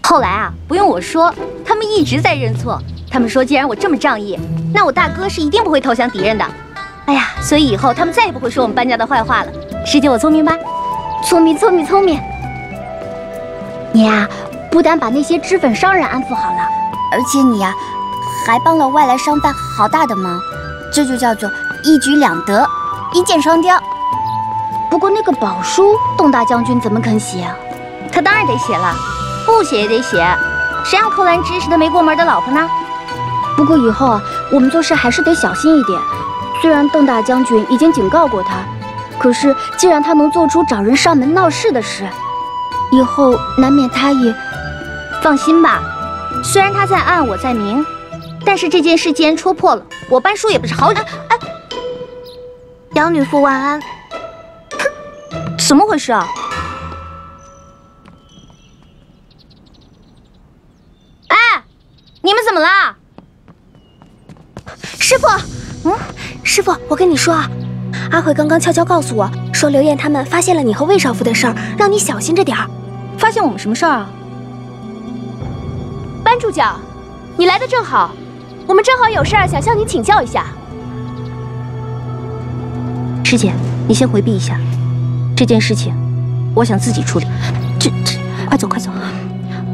后来啊，不用我说，他们一直在认错。他们说，既然我这么仗义，那我大哥是一定不会投降敌人的。哎呀，所以以后他们再也不会说我们搬家的坏话了。师姐，我聪明吧？聪明。你呀，不但把那些脂粉商人安抚好了，而且你呀，还帮了外来商贩好大的忙，这就叫做一举两得，一箭双雕。不过那个宝书，董大将军怎么肯写啊？他当然得写了，不写也得写。谁让寇兰芝是他没过门的老婆呢？不过以后啊，我们做事还是得小心一点。虽然邓大将军已经警告过他，可是既然他能做出找人上门闹事的事，以后难免他也……放心吧，虽然他在暗，我在明，但是这件事既然戳破了，我搬书也不是好惹。杨女仆晚安。怎么回事啊？哎，你们怎么啦？师傅，师傅，我跟你说啊，阿慧刚刚悄悄告诉我说，刘燕他们发现了你和魏少妇的事儿，让你小心着点儿。发现我们什么事儿啊？班助教，你来的正好，我们正好有事儿想向你请教一下。师姐，你先回避一下，这件事情，我想自己处理。快走。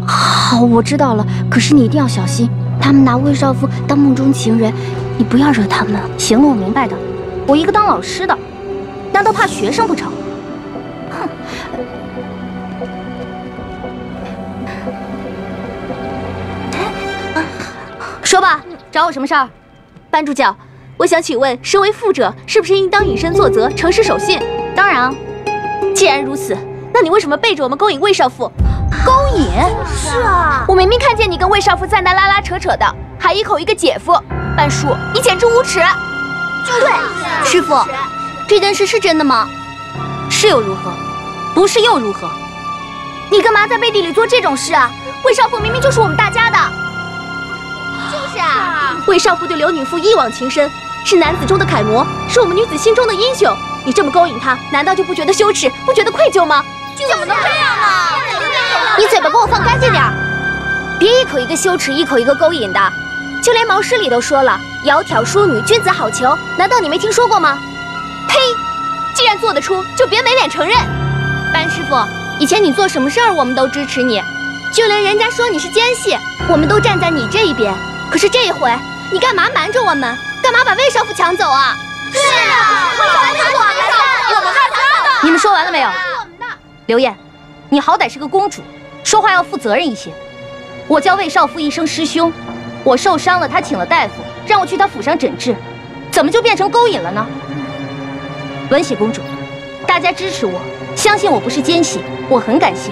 好，我知道了。可是你一定要小心，他们拿魏少妇当梦中情人，你不要惹他们。行了，我明白的。我一个当老师的，难道怕学生不成？哼！说吧，找我什么事儿？班助教，我想请问，身为父者，是不是应当以身作则，诚实守信？当然啊。既然如此，那你为什么背着我们勾引魏少妇？勾引？是啊，我明明看见你跟魏少妇在那拉拉扯扯的，还一口一个姐夫。班叔，你简直无耻！对，师傅，这件事是真的吗？是又如何？不是又如何？你干嘛在背地里做这种事啊？魏少妇明明就是我们大家的。就是啊，魏少妇对刘女妇一往情深，是男子中的楷模，是我们女子心中的英雄。你这么勾引她，难道就不觉得羞耻，不觉得愧疚吗？怎么能这样呢？你嘴巴给我放干净点儿，别一口一个羞耻，一口一个勾引的。就连毛诗里都说了，窈窕淑女，君子好逑，难道你没听说过吗？呸！既然做得出，就别没脸承认。班师傅，以前你做什么事儿，我们都支持你，就连人家说你是奸细，我们都站在你这一边。可是这一回，你干嘛瞒着我们？干嘛把魏少妇抢走啊？是啊，魏少妇是我们的，我们大家的。你们说完了没有？刘燕，你好歹是个公主，说话要负责任一些。我叫魏少妇一声师兄，我受伤了，他请了大夫，让我去他府上诊治，怎么就变成勾引了呢？文喜公主，大家支持我，相信我不是奸细，我很感谢。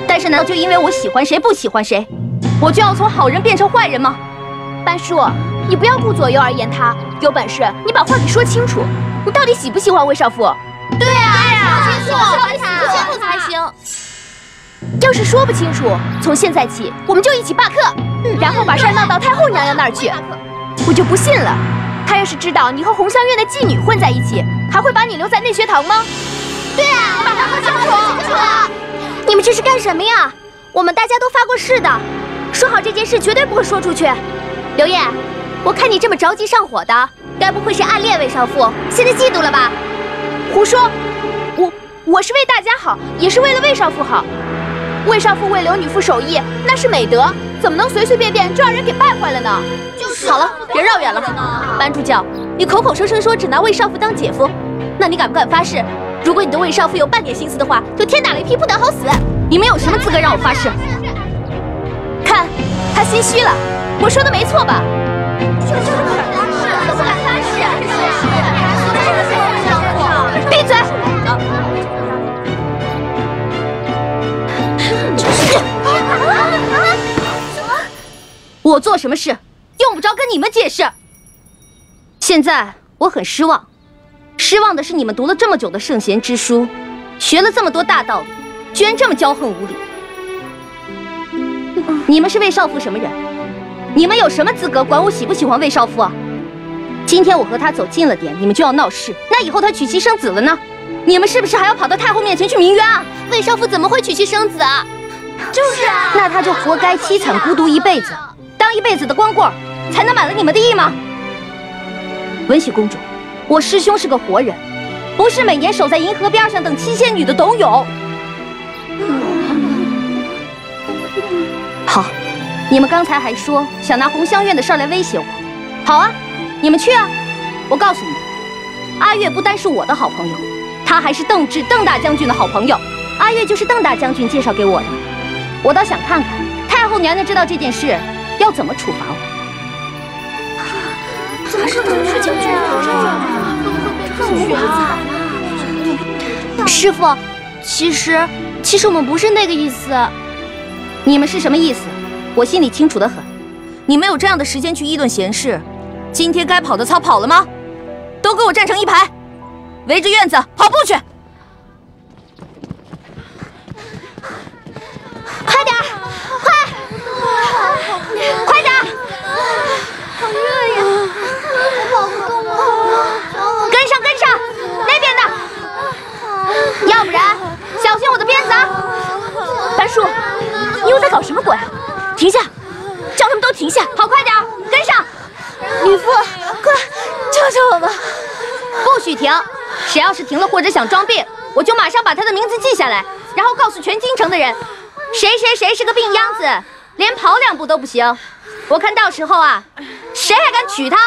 但是难道就因为我喜欢谁不喜欢谁，我就要从好人变成坏人吗？班叔，你不要顾左右而言他，有本事你把话给说清楚，你到底喜不喜欢魏少妇？对啊，说清楚才行。要是说不清楚，从现在起我们就一起罢课，然后把事儿闹到太后娘娘那儿去。我就不信了，她要是知道你和红香院的妓女混在一起，还会把你留在内学堂吗？对啊，把她说清楚。你们这是干什么呀？我们大家都发过誓的，说好这件事绝对不会说出去。刘燕，我看你这么着急上火的，该不会是暗恋魏少妇，现在嫉妒了吧？胡说！我是为大家好，也是为了魏少妇好。魏少妇为刘女妇守义，那是美德，怎么能随随便便就让人给败坏了呢？好了，别绕远了。班助教，你口口声声说只拿魏少妇当姐夫，那你敢不敢发誓，如果你对魏少妇有半点心思的话，就天打雷劈，不得好死？你们有什么资格让我发誓？看，他心虚了，我说的没错吧？闭嘴！我做什么事，用不着跟你们解释。现在我很失望，失望的是你们读了这么久的圣贤之书，学了这么多大道理，居然这么骄横无礼。你们是魏少妇什么人？你们有什么资格管我喜不喜欢魏少妇啊？今天我和他走近了点，你们就要闹事，那以后他娶妻生子了呢？你们是不是还要跑到太后面前去鸣冤啊？魏少妇怎么会娶妻生子啊？就是啊，那他就活该凄惨孤独一辈子，当一辈子的光棍，才能满了你们的意吗？文喜公主，我师兄是个活人，不是每年守在银河边上等七仙女的董永。好，你们刚才还说想拿红香院的事儿来威胁我，好啊，你们去啊！我告诉你们，阿月不单是我的好朋友，他还是邓志邓大将军的好朋友。阿月就是邓大将军介绍给我的，我倒想看看太后娘娘知道这件事要怎么处罚我。怎么是邓大将军啊？会不会被处罚？师傅，其实我们不是那个意思。你们是什么意思？我心里清楚得很。你们有这样的时间去议论闲事？今天该跑的操跑了吗？都给我站成一排，围着院子跑步去！快点，快点！好热呀，我跑不动了。跟上，那边的，要不然小心我的鞭子啊！樊叔，你又在搞什么鬼？停下！叫他们都停下！跑快点，跟上！女父，快救救我们！不许停！谁要是停了或者想装病，我就马上把他的名字记下来，然后告诉全京城的人，谁是个病秧子，连跑2步都不行。我看到时候啊，谁还敢娶她？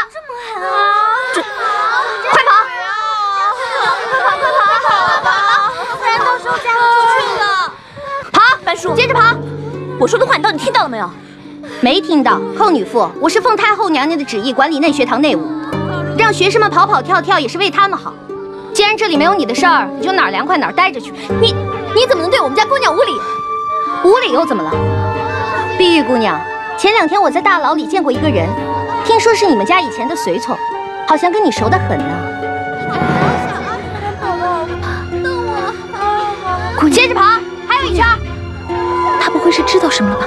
这，快跑！不然到时候嫁不出去了。跑，樊叔，接着跑！我说的话你到底听到了没有？没听到。寇女妇，我是奉太后娘娘的旨意管理内学堂内务，让学生们跑跑跳跳也是为他们好。既然这里没有你的事儿，你就哪儿凉快哪儿待着去。你怎么能对我们家姑娘无礼？无礼又怎么了？碧玉姑娘，前2天我在大牢里见过一个人，听说是你们家以前的随从，好像跟你熟得很呢。接着跑，还有1圈。他不会是知道什么了吧？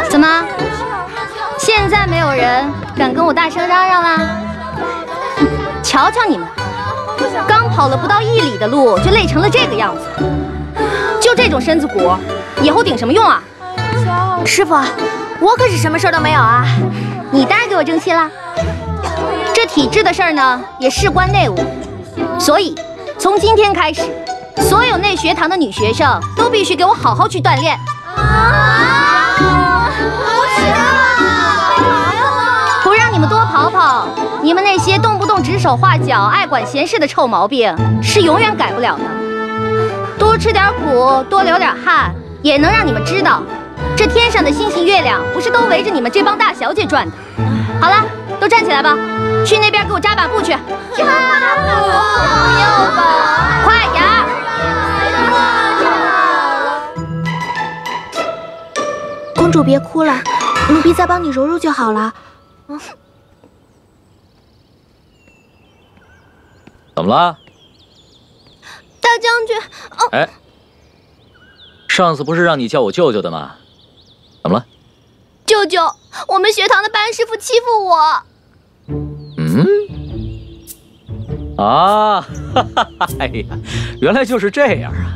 怎么？现在没有人敢跟我大声嚷嚷啦？瞧瞧你们，刚跑了不到1里的路就累成了这个样子，就这种身子骨，以后顶什么用啊？师傅，我可是什么事儿都没有啊！你当然给我争气啦！这体制的事儿呢，也事关内务，所以从今天开始，所有内学堂的女学生都必须给我好好去锻炼。不让你们多跑跑，你们那些动不动指手画脚、爱管闲事的臭毛病是永远改不了的。多吃点苦，多流点汗，也能让你们知道，这天上的星星月亮不是都围着你们这帮大小姐转的。好了，都站起来吧，去那边给我扎把步去。不要吧，快点儿！公主别哭了，奴婢再帮你揉揉就好了。怎么了？大将军，哎，上次不是让你叫我舅舅的吗？怎么了？舅舅，我们学堂的班师傅欺负我。啊，哈哈哈！哎呀，原来就是这样啊。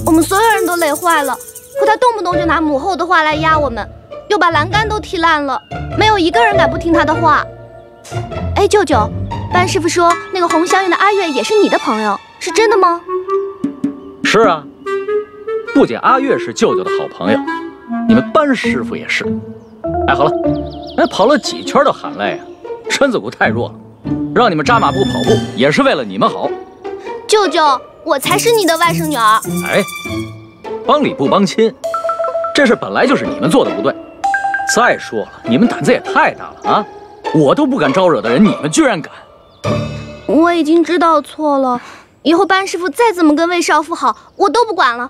我们所有人都累坏了，可他动不动就拿母后的话来压我们，又把栏杆都踢烂了，没有一个人敢不听他的话。哎，舅舅，班师傅说那个红香院的阿月也是你的朋友，是真的吗？是啊，不仅阿月是舅舅的好朋友，你们班师傅也是。哎，好了，跑了几圈都喊累啊，身子骨太弱了，让你们扎马步跑步也是为了你们好。舅舅，我才是你的外甥女儿。哎，帮理不帮亲，这事本来就是你们做的不对。再说了，你们胆子也太大了啊！我都不敢招惹的人，你们居然敢！我已经知道错了，以后班师傅再怎么跟魏少妇好，我都不管了。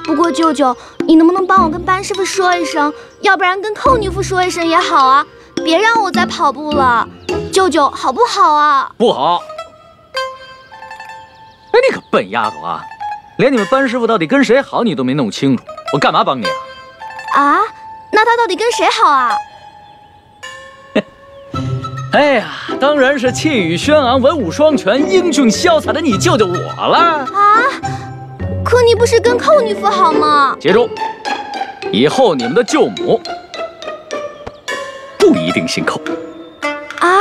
不过舅舅，你能不能帮我跟班师傅说一声，要不然跟寇女妇说一声也好啊，别让我再跑步了。舅舅，好不好啊？不好！哎，你可笨丫头啊，连你们班师傅到底跟谁好你都没弄清楚，我干嘛帮你啊？啊？那他到底跟谁好啊？哎呀，当然是气宇轩昂、文武双全、英俊潇洒的你救救我了啊！可你不是跟寇女夫好吗？记住，以后你们的舅母不一定姓寇。啊！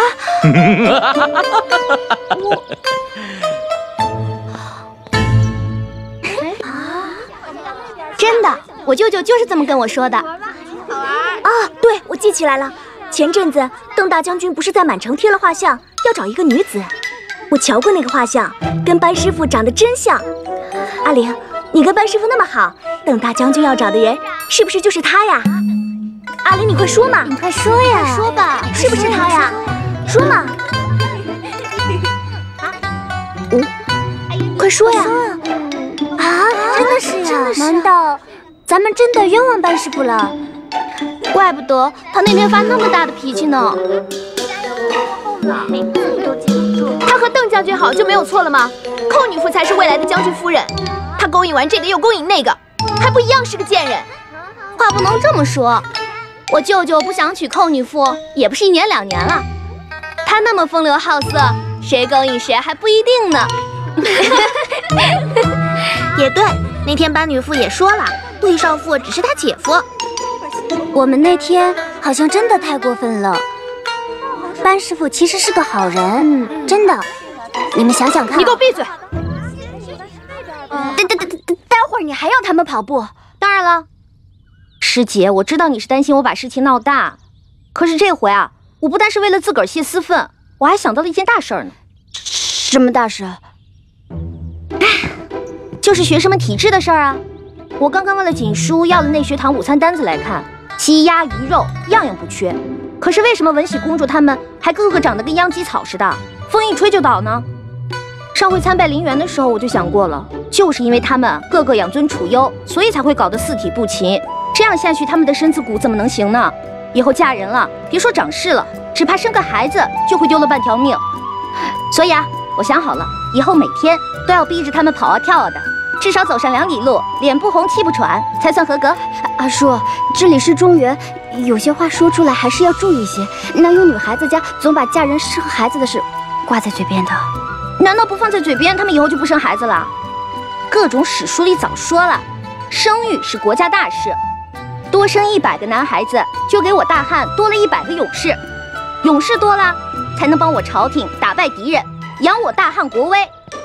真的，我舅舅就是这么跟我说的。啊，对，我记起来了。前阵子邓大将军不是在满城贴了画像，要找一个女子。我瞧过那个画像，跟班师傅长得真像。阿玲，你跟班师傅那么好，邓大将军要找的人是不是就是他呀？阿玲，你快说嘛！你快说呀！快说吧，是不是他呀？说嘛！快说呀！啊，真的是呀！难道咱们真的冤枉班师傅了？怪不得他那天发那么大的脾气呢。他和邓将军好就没有错了吗？寇女夫才是未来的将军夫人，他勾引完这个又勾引那个，还不一样是个贱人。话不能这么说，我舅舅不想娶寇女夫也不是1年2年了。他那么风流好色，谁勾引谁还不一定呢。也对，那天班女夫也说了，魏少妇只是他姐夫。我们那天好像真的太过分了。班师傅其实是个好人，真的。你们想想看。你给我闭嘴！待会儿你还要他们跑步？当然了，师姐，我知道你是担心我把事情闹大，可是这回啊，我不但是为了自个儿泄私愤，我还想到了一件大事呢。什么大事？就是学生们体质的事儿啊。我刚刚问了锦书，要了内学堂午餐单子来看，鸡鸭鱼肉样样不缺。可是为什么文喜公主他们还个个长得跟秧鸡草似的，风一吹就倒呢？上回参拜陵园的时候我就想过了，就是因为他们个个养尊处优，所以才会搞得四体不勤。这样下去，他们的身子骨怎么能行呢？以后嫁人了，别说长势了，只怕生个孩子就会丢了半条命。所以啊，我想好了，以后每天都要逼着他们跑啊跳啊的，至少走上2里路，脸不红气不喘，才算合格。阿叔，这里是中原，有些话说出来还是要注意些。哪有女孩子家总把嫁人生孩子的事挂在嘴边的？难道不放在嘴边，他们以后就不生孩子了？各种史书里早说了，生育是国家大事，多生100个男孩子，就给我大汉多了100个勇士，勇士多了，才能帮我朝廷打败敌人，扬我大汉国威，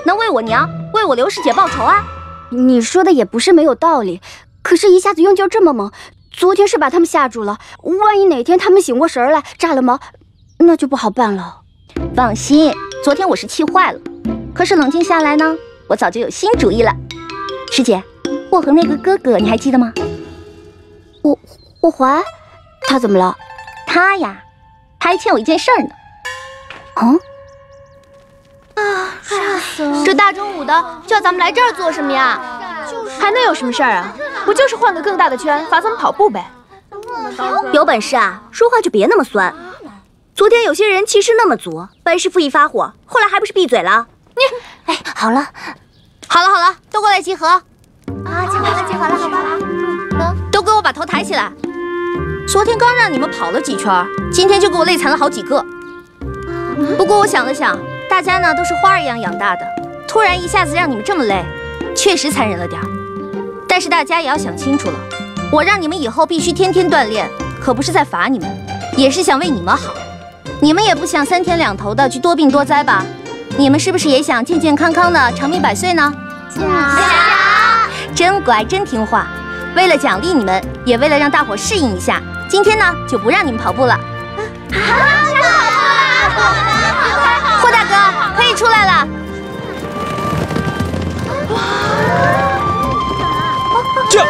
能为我娘、为我刘师姐报仇啊！你说的也不是没有道理，可是一下子用劲这么猛，昨天是把他们吓住了，万一哪天他们醒过神来炸了毛，那就不好办了。放心，昨天我是气坏了，可是冷静下来呢，我早就有新主意了。师姐，霍恒那个哥哥你还记得吗？霍怀，他怎么了？他呀，他还欠我一件事儿呢。吓死了！这大中午的叫咱们来这儿做什么呀？还能有什么事儿啊？不就是换个更大的圈，罚咱们跑步呗？有本事啊，说话就别那么酸。昨天有些人气势那么足，班师傅一发火，后来还不是闭嘴了？哎，好了，都过来集合。啊，集合了，好吧。都给我把头抬起来。昨天刚让你们跑了几圈，今天就给我累残了好几个。不过我想了想，大家呢都是花儿一样养大的，突然一下子让你们这么累，确实残忍了点儿。但是大家也要想清楚了，我让你们以后必须天天锻炼，可不是在罚你们，也是想为你们好。你们也不想3天2头的去多病多灾吧？你们是不是也想健健康康的长命百岁呢？想。真乖，真听话。为了奖励你们，也为了让大伙适应一下，今天呢就不让你们跑步了。霍大哥，可以出来了。驾！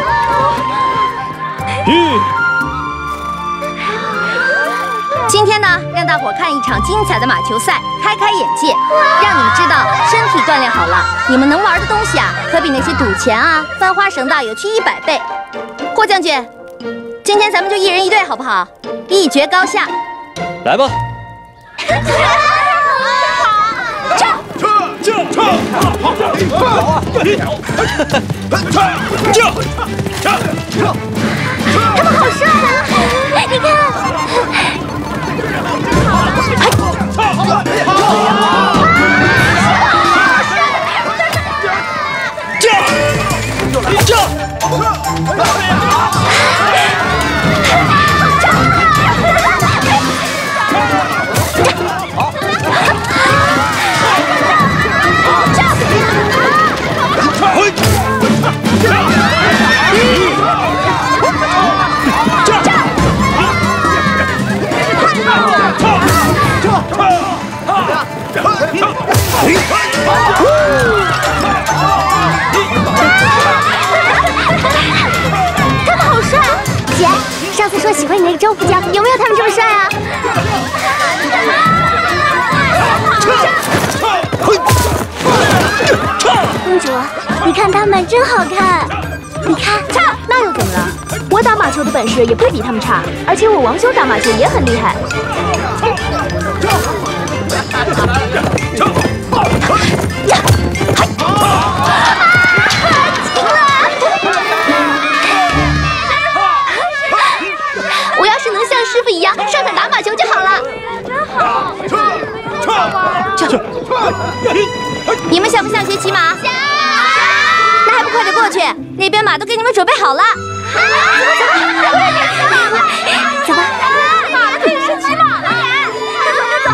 今天呢，让大伙看一场精彩的马球赛，开开眼界，让你们知道身体锻炼好了，你们能玩的东西啊，可比那些赌钱啊、翻花绳的有趣100倍。霍将军，今天咱们就1人1队好不好？一决高下。来吧。他们好帅啊！你看。说喜欢你那个周副将，有没有他们这么帅啊？公主，你看他们真好看。你看，那又怎么了？我打马球的本事也不会比他们差，而且我王兄打马球也很厉害。我要是能像师傅一样上场打马球就好了。你们想不想学骑马？想。那还不快点过去？那边马都给你们准备好了。走吧。马可以是骑马了。走。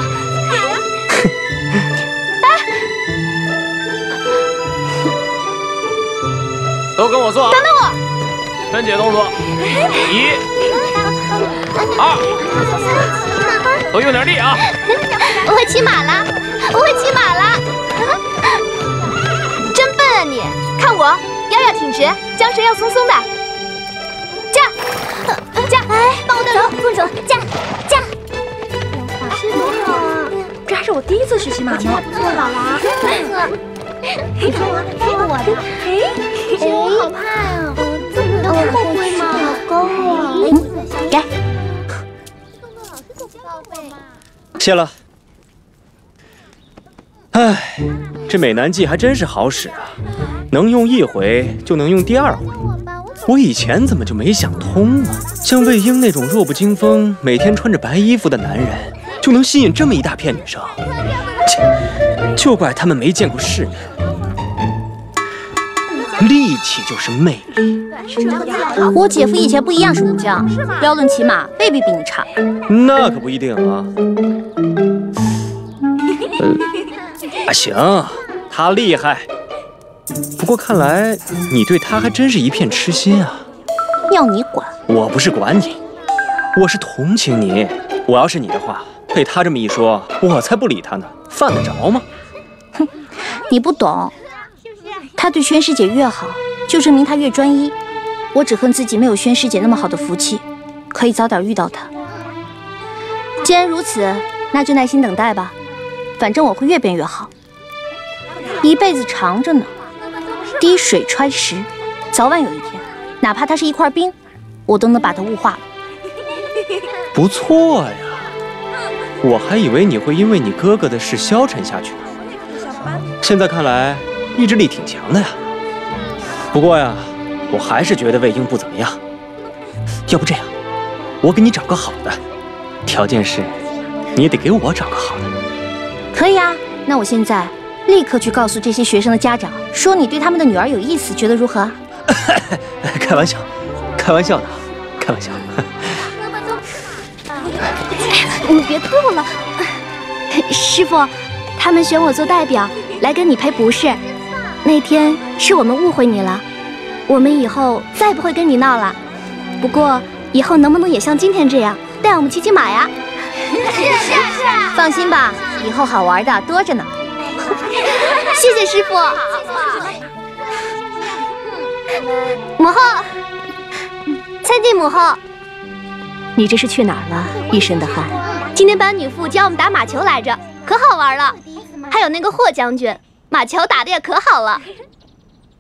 都跟我做啊！等等我。分解动作，1、2，都用点力啊！我会骑马了，我会骑马了。真笨啊你！看我，腰要挺直，缰绳要松松的。驾！哎，帮我带路，公主，驾！这还是我第一次学骑马呢。不错，姥姥。你看我，这个我的。哎，我好怕呀！这么后悔吗？好高啊！给。谢了。唉，这美男计还真是好使啊，能用1回就能用第2回。我以前怎么就没想通啊？像魏婴那种弱不禁风、每天穿着白衣服的男人，就能吸引这么一大片女生。切，就怪他们没见过世面。力气就是魅力。我姐夫以前不一样是武将，要论骑马，未必比你差。那可不一定啊。行，他厉害。不过看来你对他还真是一片痴心啊。要你管？我不是管你，我是同情你。我要是你的话，被他这么一说，我才不理他呢，犯得着吗？哼，你不懂。他对宣师姐越好，就证明他越专一。我只恨自己没有宣师姐那么好的福气，可以早点遇到他。既然如此，那就耐心等待吧。反正我会越变越好。一辈子长着呢，滴水穿石，早晚有一天，哪怕他是一块冰，我都能把它雾化了。不错呀，我还以为你会因为你哥哥的事消沉下去呢。现在看来，意志力挺强的呀。不过呀，我还是觉得魏婴不怎么样。要不这样，我给你找个好的，条件是，你也得给我找个好的。可以啊，那我现在立刻去告诉这些学生的家长，说你对他们的女儿有意思，觉得如何？开玩笑，开玩笑的，开玩笑。我们别吐了。师傅，他们选我做代表来跟你赔不是。那天是我们误会你了，我们以后再不会跟你闹了。不过以后能不能也像今天这样带我们骑骑马呀？是。放心吧，以后好玩的多着呢。谢谢师傅。母后，参见母后。你这是去哪儿了？一身的汗。今天班女副教我们打马球来着，可好玩了。还有那个霍将军，马球打得也可好了。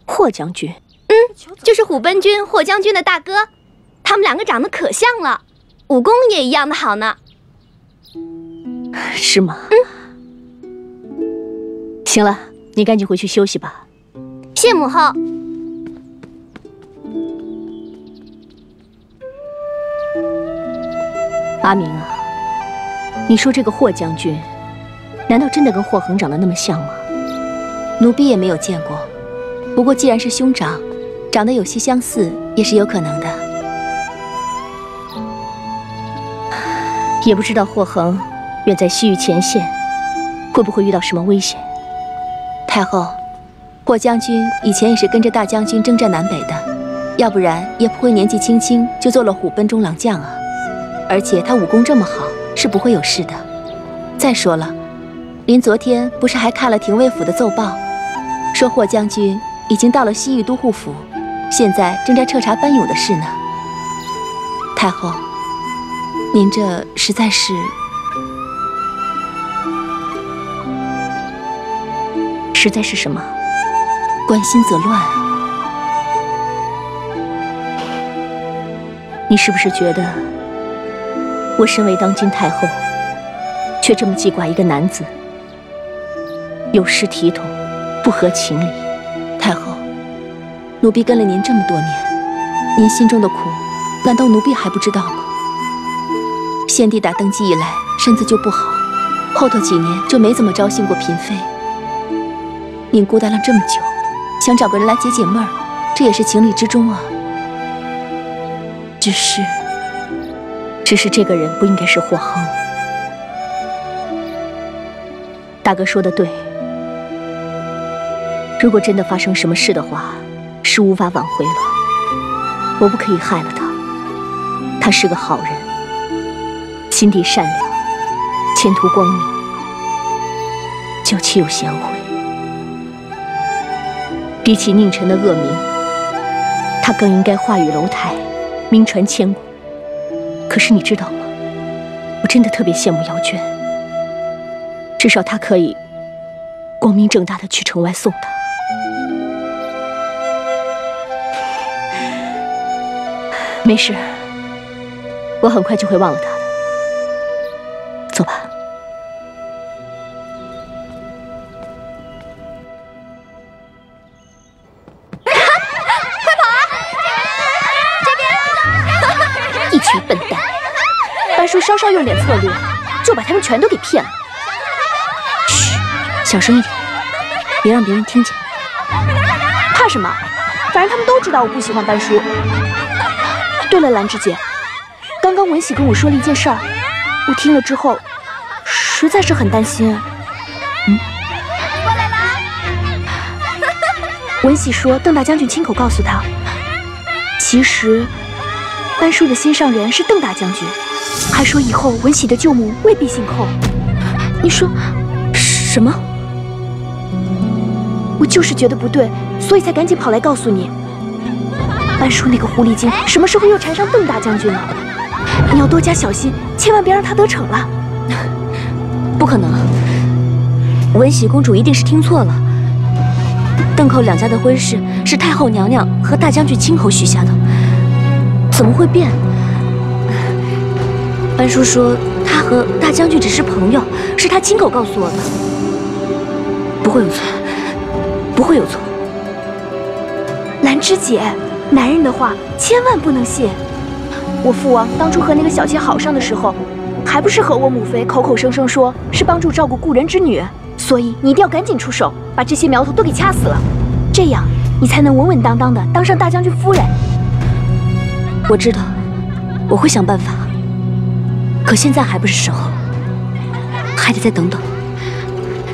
霍将军？就是虎贲军霍将军的大哥。他们两个长得可像了，武功也一样的好呢。是吗？行了，你赶紧回去休息吧。谢母后。阿明啊，你说这个霍将军，难道真的跟霍恒长得那么像吗？奴婢也没有见过，不过既然是兄长，长得有些相似也是有可能的。也不知道霍恒远在西域前线，会不会遇到什么危险？太后，霍将军以前也是跟着大将军征战南北的，要不然也不会年纪轻轻就做了虎贲中郎将啊。而且他武功这么好，是不会有事的。再说了，您昨天不是还看了廷尉府的奏报，说霍将军已经到了西域都护府，现在正在彻查班勇的事呢。太后，您这实在是……实在是什么？关心则乱啊！你是不是觉得我身为当今太后，却这么记挂一个男子，有失体统，不合情理？太后，奴婢跟了您这么多年，您心中的苦，难道奴婢还不知道吗？先帝打登基以来，身子就不好，后头几年就没怎么招幸过嫔妃。您孤单了这么久，想找个人来解解闷儿，这也是情理之中啊。只是这个人不应该是霍亨。大哥说的对，如果真的发生什么事的话，是无法挽回了。我不可以害了他，他是个好人，心地善良，前途光明，娇妻又贤惠。比起宁臣的恶名，他更应该化雨楼台，名传千古。可是你知道吗？我真的特别羡慕姚娟，至少她可以光明正大的去城外送他。没事，我很快就会忘了他的。走吧。一群笨蛋，班叔稍稍用点策略，就把他们全都给骗了。嘘，小声一点，别让别人听见。怕什么？反正他们都知道我不喜欢班叔。对了，兰芝姐，刚刚文喜跟我说了一件事儿，我听了之后，实在是很担心。文喜说，邓大将军亲口告诉他，其实班叔的心上人是邓大将军，还说以后文喜的舅母未必姓寇。你说什么？我就是觉得不对，所以才赶紧跑来告诉你。班叔那个狐狸精什么时候又缠上邓大将军了？你要多加小心，千万别让他得逞了。不可能，文喜公主一定是听错了。邓寇两家的婚事是太后娘娘和大将军亲口许下的，怎么会变？班叔说他和大将军只是朋友，是他亲口告诉我的，不会有错，不会有错。兰芝姐，男人的话千万不能信。我父王当初和那个小妾好上的时候，还不是和我母妃口口声声说是帮助照顾故人之女？所以你一定要赶紧出手，把这些苗头都给掐死了，这样你才能稳稳当当的当上大将军夫人。我知道，我会想办法，可现在还不是时候，还得再等等。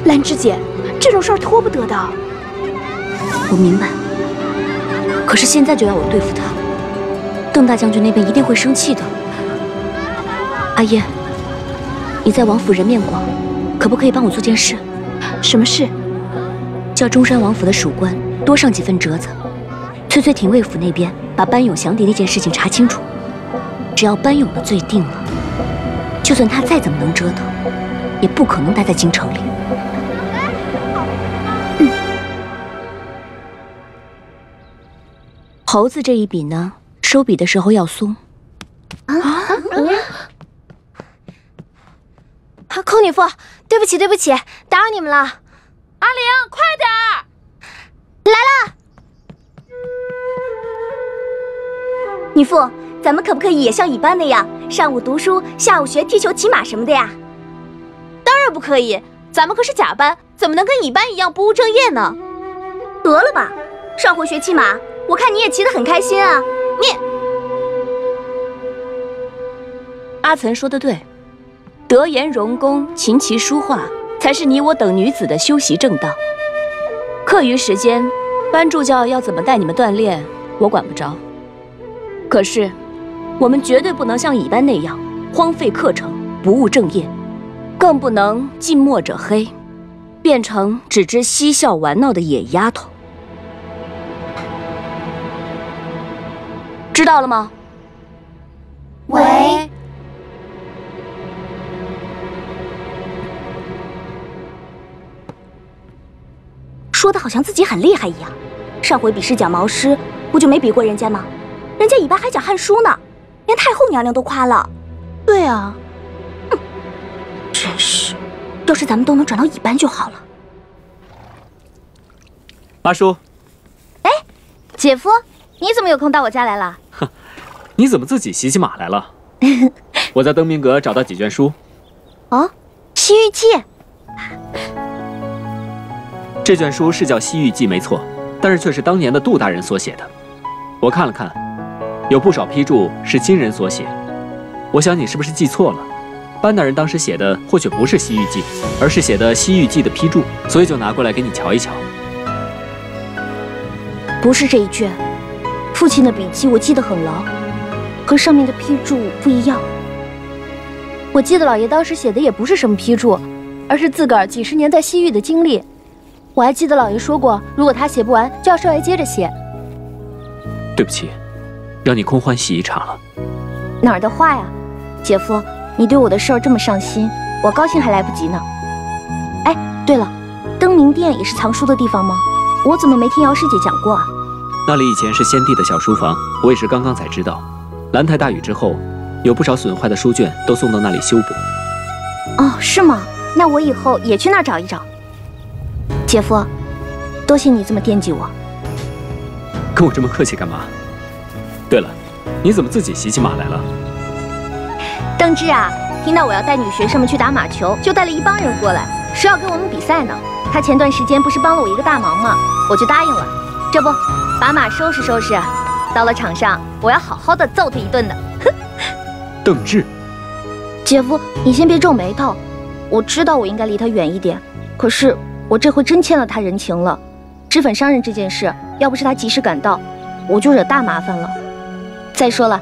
兰芝姐，这种事儿拖不得的。我明白，可是现在就要我对付他，邓大将军那边一定会生气的。阿燕，你在王府人面馆，可不可以帮我做件事？什么事？叫中山王府的属官多上几份折子，催催廷尉府那边把班勇降敌那件事情查清楚。只要班勇的罪定了，就算他再怎么能折腾，也不可能待在京城里。猴子这一笔呢，收笔的时候要松。寇女妇，对不起，对不起，打扰你们了。阿玲，快点儿！来了。女妇，咱们可不可以也像乙班那样，上午读书，下午学踢球、骑马什么的呀？当然不可以，咱们可是甲班，怎么能跟乙班一样不务正业呢？得了吧，上回学骑马，我看你也骑得很开心啊。阿岑说的对，德言容功、琴棋书画，才是你我等女子的修习正道。课余时间，班助教要怎么带你们锻炼，我管不着。可是，我们绝对不能像乙班那样荒废课程、不务正业，更不能近墨者黑，变成只知嬉笑玩闹的野丫头。知道了吗？喂，说的好像自己很厉害一样。上回比试讲毛诗，不就没比过人家吗？人家尾巴还讲汉书呢，连太后娘娘都夸了。对啊，真是，要是咱们都能转到乙班就好了。阿叔，哎，姐夫，你怎么有空到我家来了？你怎么自己洗起马来了？我在登明阁找到几卷书。哦，《西域记》。这卷书是叫《西域记》没错，但是却是当年的杜大人所写的。我看了看，有不少批注是今人所写。我想你是不是记错了？班大人当时写的或许不是《西域记》，而是写的《西域记》的批注，所以就拿过来给你瞧一瞧。不是这一卷，父亲的笔记我记得很牢，和上面的批注不一样。我记得老爷当时写的也不是什么批注，而是自个儿几十年在西域的经历。我还记得老爷说过，如果他写不完，就要少爷接着写。对不起，让你空欢喜一场了。哪儿的话呀，姐夫，你对我的事儿这么上心，我高兴还来不及呢。哎，对了，登明殿也是藏书的地方吗？我怎么没听姚师姐讲过啊？那里以前是先帝的小书房，我也是刚刚才知道。兰台大雨之后，有不少损坏的书卷都送到那里修补。哦，是吗？那我以后也去那儿找一找。姐夫，多谢你这么惦记我。跟我这么客气干嘛？对了，你怎么自己洗起马来了？邓芝啊，听到我要带女学生们去打马球，就带了一帮人过来，说要跟我们比赛呢。他前段时间不是帮了我一个大忙吗？我就答应了。这不，把马收拾收拾，到了场上，我要好好的揍他一顿的。邓芝，姐夫，你先别皱眉头。我知道我应该离他远一点，可是我这回真欠了他人情了。脂粉商人这件事，要不是他及时赶到，我就惹大麻烦了。再说了，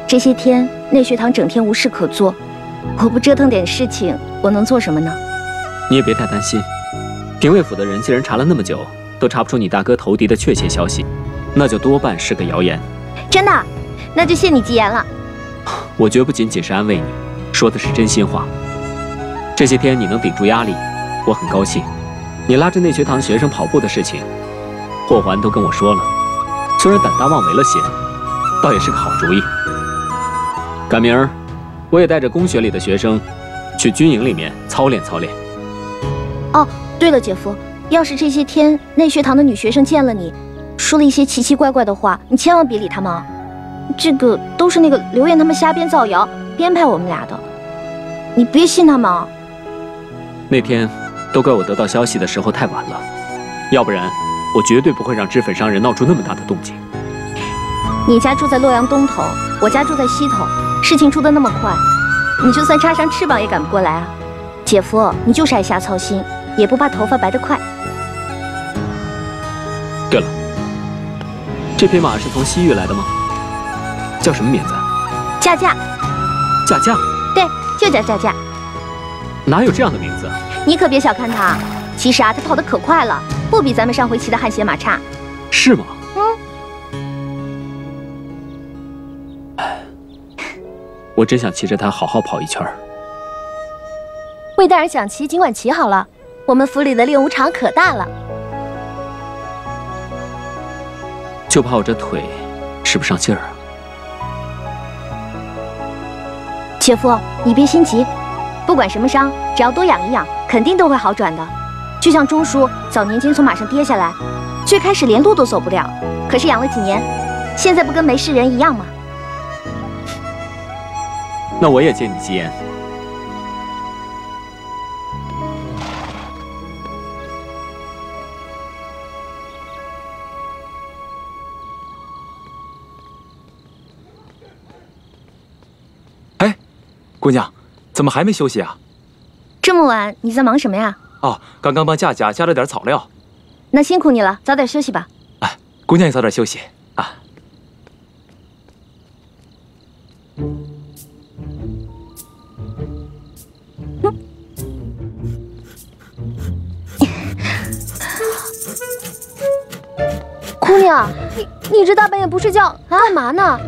这些天内学堂整天无事可做，我不折腾点事情，我能做什么呢？你也别太担心，廷尉府的人既然查了那么久，都查不出你大哥投敌的确切消息，那就多半是个谣言。真的？那就谢你吉言了。我绝不仅仅是安慰你，说的是真心话。这些天你能顶住压力，我很高兴。你拉着内学堂学生跑步的事情，霍桓都跟我说了，虽然胆大妄为了些，倒也是个好主意。赶明儿，我也带着公学里的学生，去军营里面操练操练。哦，对了，姐夫，要是这些天内学堂的女学生见了你，说了一些奇奇怪怪的话，你千万别理他们啊。这个都是那个刘燕他们瞎编造谣，编排我们俩的，你别信他们啊。那天都怪我得到消息的时候太晚了，要不然我绝对不会让脂粉商人闹出那么大的动静。你家住在洛阳东头，我家住在西头，事情出得那么快，你就算插上翅膀也赶不过来啊。姐夫，你就是爱瞎操心，也不怕头发白得快。对了，这匹马是从西域来的吗？叫什么名字？驾驾。驾驾？对，就叫驾驾。哪有这样的名字？你可别小看它，其实啊，它跑得可快了，不比咱们上回骑的汗血马差。是吗？我真想骑着它好好跑一圈。魏大人想骑，尽管骑好了。我们府里的练武场可大了，就怕我这腿使不上劲儿啊。姐夫，你别心急，不管什么伤，只要多养一养，肯定都会好转的。就像钟叔早年间从马上跌下来，最开始连路都走不了，可是养了几年，现在不跟没事人一样吗？那我也借你吉言。哎，姑娘，怎么还没休息啊？这么晚你在忙什么呀？哦，刚刚帮驾驾加了点草料。那辛苦你了，早点休息吧。哎，姑娘也早点休息啊。姑娘，你这大半夜不睡觉干嘛呢？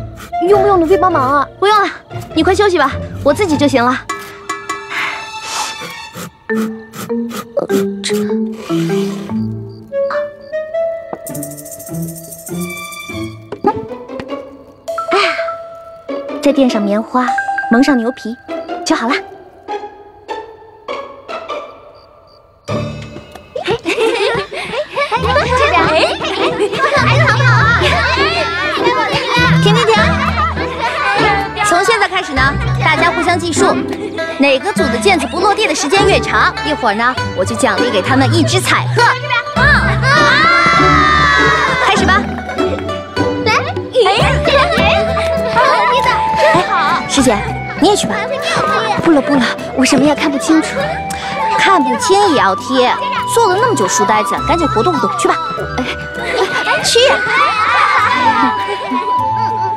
用不用奴婢帮忙啊？不用了，你快休息吧，我自己就行了。垫上棉花，蒙上牛皮，就好了。这边，孩子好不好啊？停！从现在开始呢，大家互相计数，哪个组的毽子不落地的时间越长，一会儿呢，我就奖励给他们一只彩鹤。开始吧。师姐，你也去吧。不了，我什么也看不清楚。看不清也要贴，做了那么久书呆子，赶紧活动活动，去吧。去。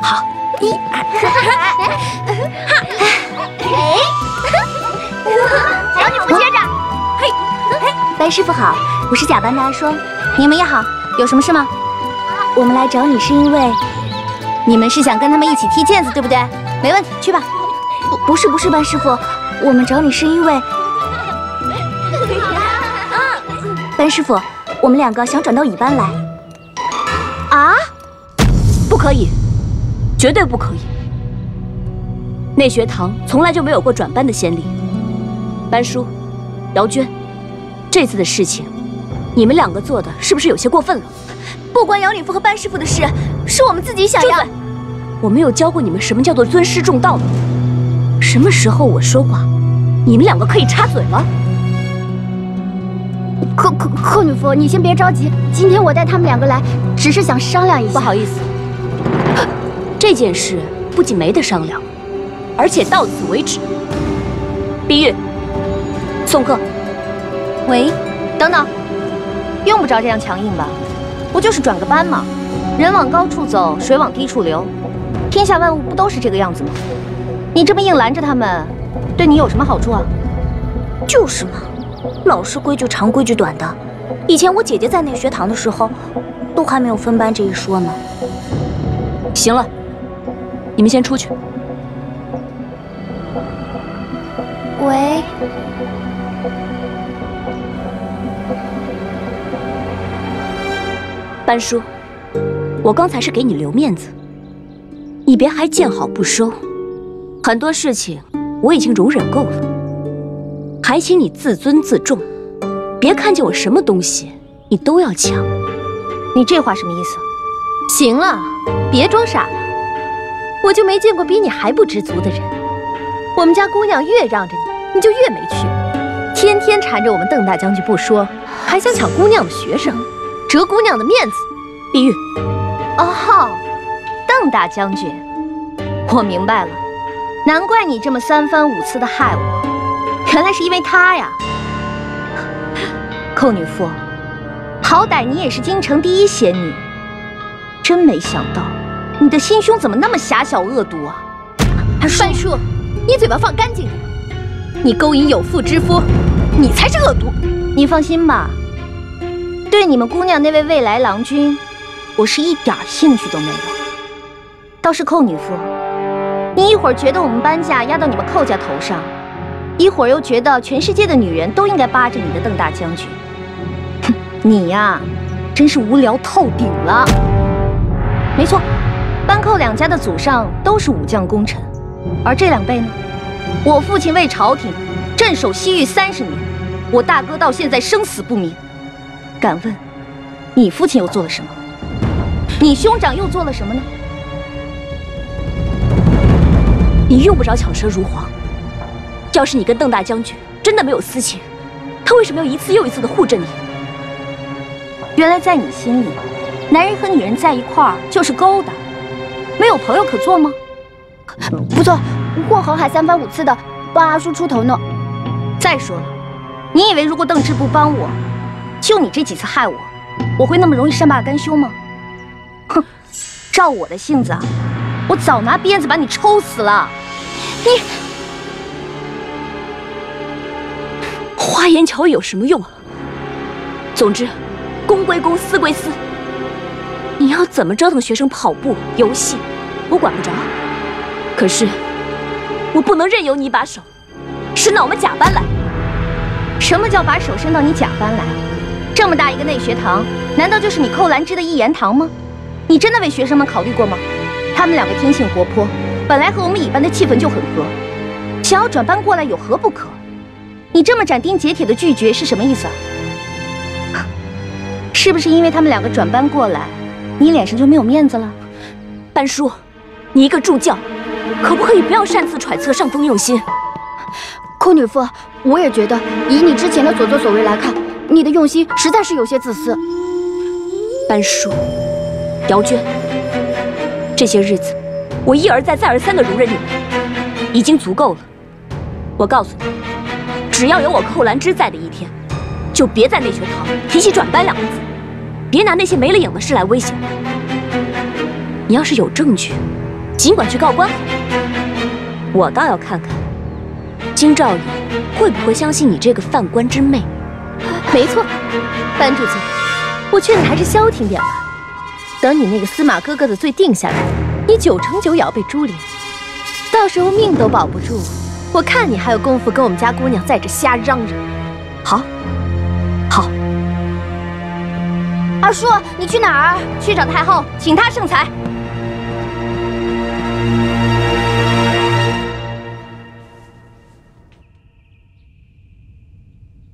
好，1、2。小女不接着。班师傅好，我是甲班的阿双。你们也好，有什么事吗？我们来找你是因为，你们是想跟他们一起踢毽子，对不对？没问题，去吧。不是班师傅，我们找你是因为，班师傅，我们2个想转到乙班来。啊？不可以，绝对不可以。内学堂从来就没有过转班的先例。班叔，姚娟，这次的事情，你们2个做的是不是有些过分了？不关姚女夫和班师傅的事，是我们自己想要。我没有教过你们什么叫做尊师重道的。什么时候我说话，你们2个可以插嘴了？寇女夫，你先别着急，今天我带他们2个来，只是想商量一下。不好意思，这件事不仅没得商量，而且到此为止。碧玉，送客。喂，等等，用不着这样强硬吧？不就是转个班吗？人往高处走，水往低处流，天下万物不都是这个样子吗？你这么硬拦着他们，对你有什么好处啊？就是嘛，老是规矩长规矩短的。以前我姐姐在内学堂的时候，都还没有分班这一说呢。行了，你们先出去。喂。班叔，我刚才是给你留面子，你别还见好不收。很多事情我已经容忍够了，还请你自尊自重，别看见我什么东西你都要抢。你这话什么意思？行了，别装傻了，我就没见过比你还不知足的人。我们家姑娘越让着你，你就越没趣，天天缠着我们邓大将军不说，还想抢姑娘的学生，折姑娘的面子。碧玉，哦，邓大将军，我明白了，难怪你这么3番5次的害我，原来是因为他呀。寇女夫，好歹你也是京城第1仙女，真没想到你的心胸怎么那么狭小恶毒啊！班叔，你嘴巴放干净点，你勾引有妇之夫，你才是恶毒。你放心吧，对你们姑娘那位未来郎君，我是一点兴趣都没有。倒是寇女夫，你一会儿觉得我们班价压到你们寇家头上，一会儿又觉得全世界的女人都应该巴着你的邓大将军。哼，你呀，真是无聊透顶了。没错，班寇2家的祖上都是武将功臣，而这2辈呢，我父亲为朝廷镇守西域30年，我大哥到现在生死不明。敢问，你父亲又做了什么？你兄长又做了什么呢？你用不着巧舌如簧。要是你跟邓大将军真的没有私情，他为什么要一次又一次的护着你？原来在你心里，男人和女人在一块儿就是勾搭，没有朋友可做吗？不错，霍豪还3番5次的帮阿叔出头呢。再说了，你以为如果邓志不帮我，就你这几次害我，我会那么容易善罢甘休吗？哼，照我的性子啊，我早拿鞭子把你抽死了。你花言巧语有什么用啊？总之，公归公，私归私。你要怎么折腾学生跑步、游戏，我管不着。可是，我不能任由你把手伸到我们甲班来。什么叫把手伸到你甲班来？这么大一个内学堂，难道就是你寇兰芝的一言堂吗？你真的为学生们考虑过吗？他们2个天性活泼，本来和我们乙班的气氛就很和，想要转班过来有何不可？你这么斩钉截铁的拒绝是什么意思啊？是不是因为他们两个转班过来，你脸上就没有面子了？班叔，你一个助教，可不可以不要擅自揣测上峰用心？寇女夫，我也觉得，以你之前的所作所为来看，你的用心实在是有些自私。班叔，姚娟，这些日子我一而再再而三的容忍你们，已经足够了。我告诉你，只要有我寇兰芝在的一天，就别在内学堂提起转班两个字，别拿那些没了影的事来威胁我。你要是有证据，尽管去告官好了。我倒要看看金兆尹会不会相信你这个犯官之妹。没错，班主任，我劝你还是消停点吧。等你那个司马哥哥的罪定下来，你9成9也要被株连，到时候命都保不住。我看你还有功夫跟我们家姑娘在这瞎嚷嚷。好，好。二叔，你去哪儿？去找太后，请她圣裁。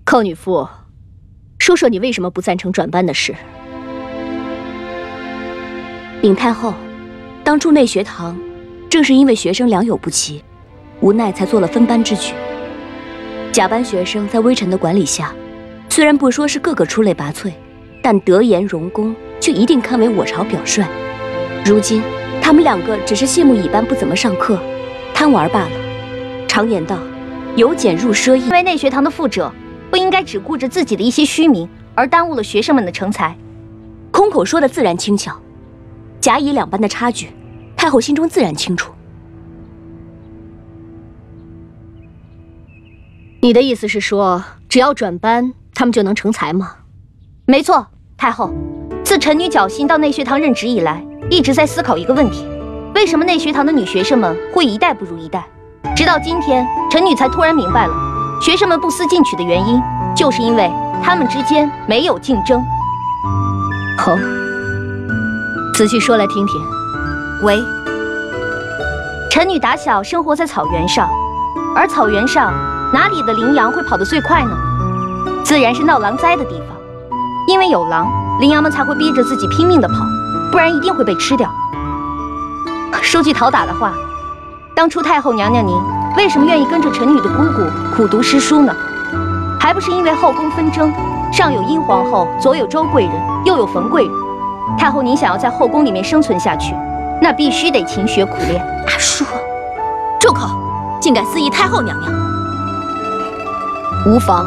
寇女夫，说说你为什么不赞成转班的事？禀太后，当初内学堂正是因为学生良莠不齐，无奈才做了分班之举。甲班学生在微臣的管理下，虽然不说是个个出类拔萃，但德言容功却一定堪为我朝表率。如今他们两个只是羡慕乙班不怎么上课，贪玩罢了。常言道，由俭入奢易。因为内学堂的副者不应该只顾着自己的一些虚名，而耽误了学生们的成才。空口说的自然轻巧，甲乙两班的差距，太后心中自然清楚。你的意思是说，只要转班，他们就能成才吗？没错，太后。自臣女侥幸到内学堂任职以来，一直在思考一个问题：为什么内学堂的女学生们会一代不如一代？直到今天，臣女才突然明白了，学生们不思进取的原因，就是因为他们之间没有竞争。哦，仔细说来听听。喂，臣女打小生活在草原上，而草原上哪里的羚羊会跑得最快呢？自然是闹狼灾的地方。因为有狼，羚羊们才会逼着自己拼命地跑，不然一定会被吃掉。说句讨打的话，当初太后娘娘您为什么愿意跟着臣女的姑姑苦读诗书呢？还不是因为后宫纷争，上有殷皇后，左有周贵人，右有冯贵人。太后您想要在后宫里面生存下去，那必须得勤学苦练。阿叔，住口！竟敢私议太后娘娘。无妨，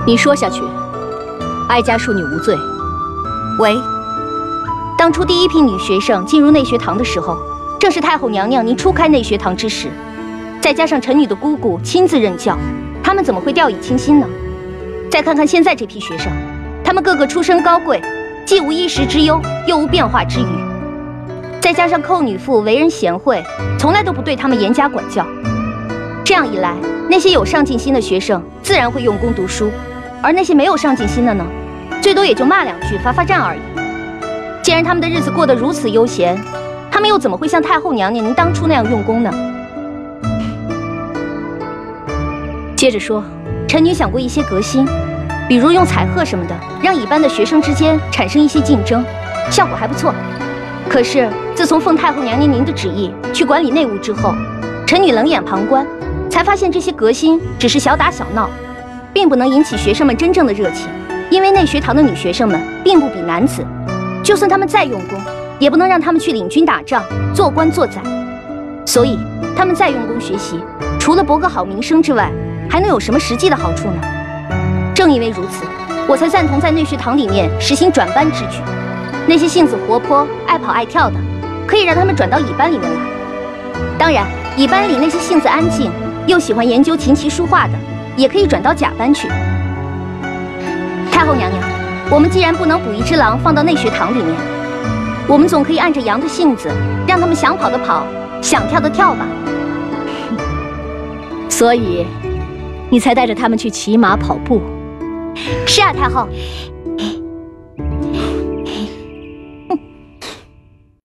你说下去。哀家恕你无罪。喂，当初第一批女学生进入内学堂的时候，正是太后娘娘您初开内学堂之时，再加上臣女的姑姑亲自任教，她们怎么会掉以轻心呢？再看看现在这批学生，她们个个出身高贵，既无衣食之忧，又无变化之余，再加上寇女妇为人贤惠，从来都不对她们严加管教。这样一来，那些有上进心的学生自然会用功读书，而那些没有上进心的呢，最多也就骂两句，罚罚站而已。既然他们的日子过得如此悠闲，他们又怎么会像太后娘娘您当初那样用功呢？接着说，臣女想过一些革新，比如用彩鹤什么的，让乙班的学生之间产生一些竞争，效果还不错。可是自从奉太后娘娘您的旨意去管理内务之后，臣女冷眼旁观，才发现这些革新只是小打小闹，并不能引起学生们真正的热情。因为内学堂的女学生们并不比男子，就算他们再用功，也不能让他们去领军打仗、做官做宰。所以他们再用功学习，除了博个好名声之外，还能有什么实际的好处呢？正因为如此，我才赞同在内学堂里面实行转班之举。那些性子活泼、爱跑爱跳的，可以让他们转到乙班里面来。当然，乙班里那些性子安静又喜欢研究琴棋书画的，也可以转到甲班去。太后娘娘，我们既然不能捕一只狼放到内学堂里面，我们总可以按着羊的性子，让他们想跑的跑，想跳的跳吧。所以，你才带着他们去骑马跑步。是啊，太后，